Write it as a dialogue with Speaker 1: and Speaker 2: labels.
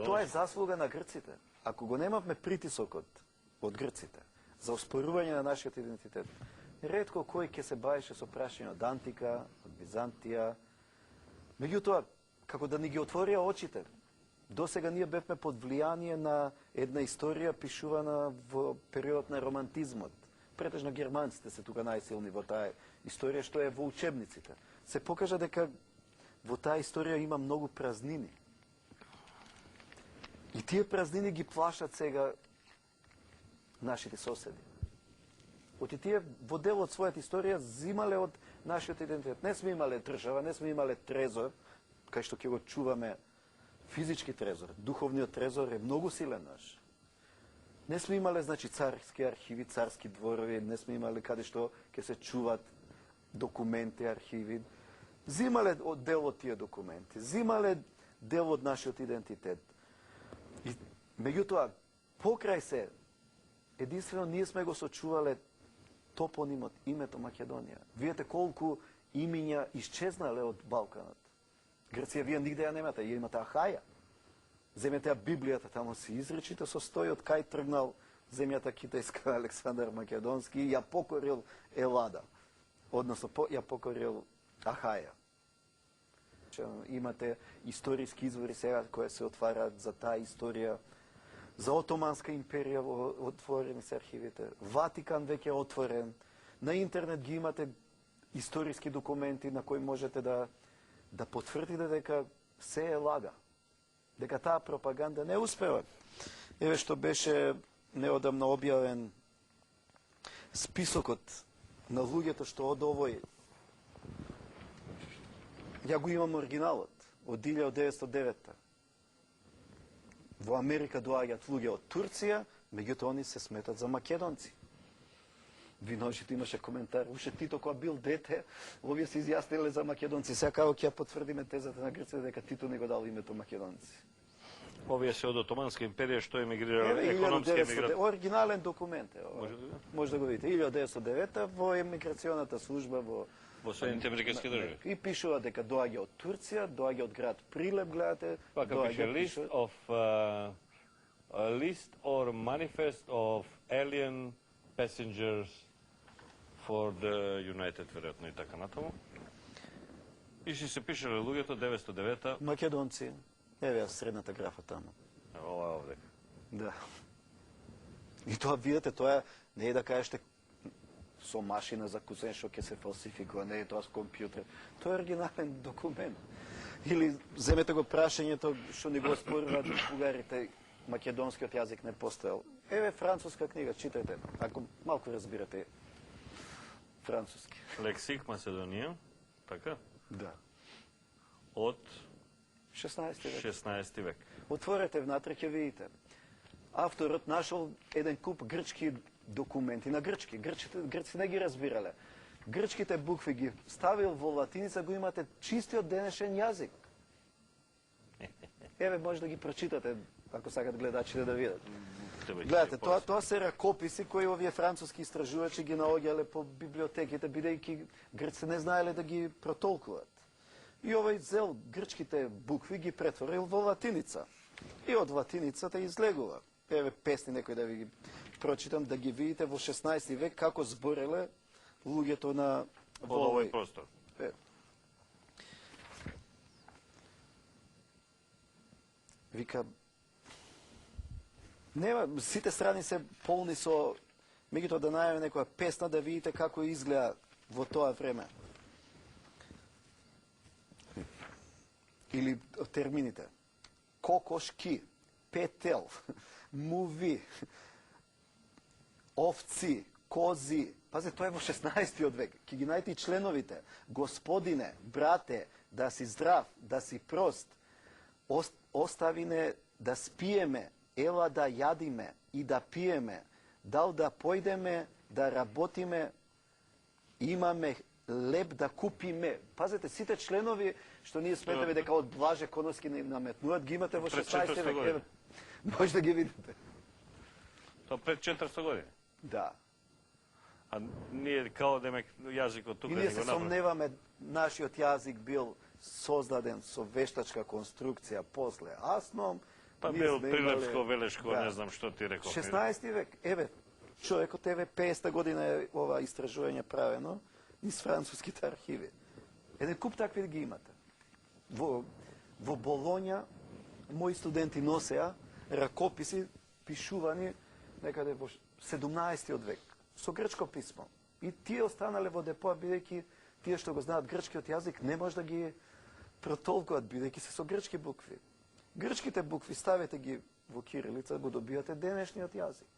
Speaker 1: Тоа е заслуга на грците. Ако го немавме притисокот од грците за оспорување на нашиот идентитет, ретко кој ќе се бавеше со прашање од Антика, од Византија. Меѓутоа, како да ни ги отворија очите, досега ние бевме под влијание на една историја пишувана во период на романтизмот. Претежно германците се тука најсилни во таа историја, што е во учебниците. Се покажа дека во таа историја има многу празнини. И тие празнини ги плашат сега нашите соседи. Оти тие во дел од својата историја зимале од нашиот идентитет. Не сме имале држава, не сме имале трезор, кај што ќе го чуваме физички трезор. Духовниот трезор е многу силен наш. Не сме имале, значи, царски архиви, царски дворови, не сме имале каде што ќе се чуват документи, архиви. Зимале од дел од тие документи, зимале дел од нашиот идентитет. И, меѓутоа, покрај се, единствено ние сме го сочувале топонимот, името Македонија. Видете колку имиња исчезнале од Балканот. Грција вие нигде ја немате, ја имате Ахаја. Земете ја Библијата, тамо се изречите состои од кај тргнал земјата китајска Александар Македонски и ја покорил Елада. Односно, ја покорил Ахаја. Имате историски извори сега кои се отвараат за таа историја, за Отоманска империја отворени се архивите, Ватикан веќе отворен, на интернет ги имате историски документи на кои можете да потврдите дека се е лага, дека таа пропаганда не успева. Еве што беше неодамно објавен списокот на луѓето што од овој. Ја го имам оригиналот, од 1909. Во Америка доаѓаат луѓе од Турција, меѓутоа они се сметат за македонци. Виношите имаше коментар, уште Тито кога бил дете, овие се изјасниле за македонци. Сега како ќе ја потврдиме тезата на Грција дека Тито не го дал името македонци.
Speaker 2: Овие се од Отоманска империја што емигрирале, економски емигранти.
Speaker 1: Оригинален документ е ова. Може да го видите. 1909 во емиграционата служба во
Speaker 2: Соединените американски држави.
Speaker 1: И пишува дека доаѓа од Турција, доаѓа од град Прилеп, гледате.
Speaker 2: Пака пише list or manifest of alien passengers for the United, веројатно и така натаму. И се пишале луѓето 909-та.
Speaker 1: Македонци. Еве средната графа таму.
Speaker 2: Ова е овде.
Speaker 1: Да. И тоа видите, тоа не е да кажете со машина за кусен што ќе се фалсификува, не е тоа со компјутер. Тоа е оригинален документ. Или земете го прашањето што ни го споруваат бугарите, македонскиот јазик не постоел. Еве француска книга, читајте, ако малку разбирате француски.
Speaker 2: Лексик Македонија, така?
Speaker 1: Да.
Speaker 2: Од
Speaker 1: 16
Speaker 2: век.
Speaker 1: Отворете внатре, ќе видите. Авторот нашол еден куп грчки документи на грчки. Грци не ги разбирале. Грчките букви ги ставил во латиница, го имате чистиот денешен јазик. Еве, може да ги прочитате, ако сакат гледачите да видат. Гледате, тоа се ракописи кои овие француски истражувачи ги наоѓале по библиотеките, бидејќи грци не знаеле да ги протолкуват. И овој зел грчките букви ги претворил во латиница. И од латиницата излегува. Еве песни некои да ви ги прочитам, да ги видите во 16 век како збореле луѓето на
Speaker 2: во овој простор.
Speaker 1: Вика, нема, сите страни се полни со, меѓутоа да најаваме некоја песна да видите како изгледа во тоа време. Или термините. Кокошки, петел, муви, овци, кози. Пази, тоа е во 16 век. Ке ги најти членовите. Господине, брате, да си здрав, да си прост. Оставине да спиеме, ела да јадиме и да пиеме. Дал да појдеме, да работиме, имаме леп да купиме. Пазете, сите членови што ние сметаме дека од Блаже Коновски ни наметнуваат, ги имате во
Speaker 2: Пред
Speaker 1: 16
Speaker 2: 400
Speaker 1: век.
Speaker 2: години.
Speaker 1: Еве, може да ги видите.
Speaker 2: Тоа пред 400 години.
Speaker 1: Да.
Speaker 2: А ние као демек јазикот тука
Speaker 1: И
Speaker 2: не
Speaker 1: ние
Speaker 2: го
Speaker 1: се
Speaker 2: направи.
Speaker 1: сомневаме, нашиот јазик бил создаден со вештачка конструкција после Асном.
Speaker 2: Па
Speaker 1: Ние
Speaker 2: бил
Speaker 1: сме
Speaker 2: Прилепско,
Speaker 1: имале-
Speaker 2: Велешко,
Speaker 1: Да.
Speaker 2: не знам што ти реков.
Speaker 1: 16 век, еве, човекот еве 50 година е ова истражување правено низ француските архиви. Еден куп такви ги имате. Во Болоња мои студенти носеа ракописи пишувани некаде во 17 век со грчко писмо. И тие останале во депоа бидејќи тие што го знаат грчкиот јазик не може да ги протолкуваат бидејќи се со грчки букви. Грчките букви ставете ги во кирилица, го добивате денешниот јазик.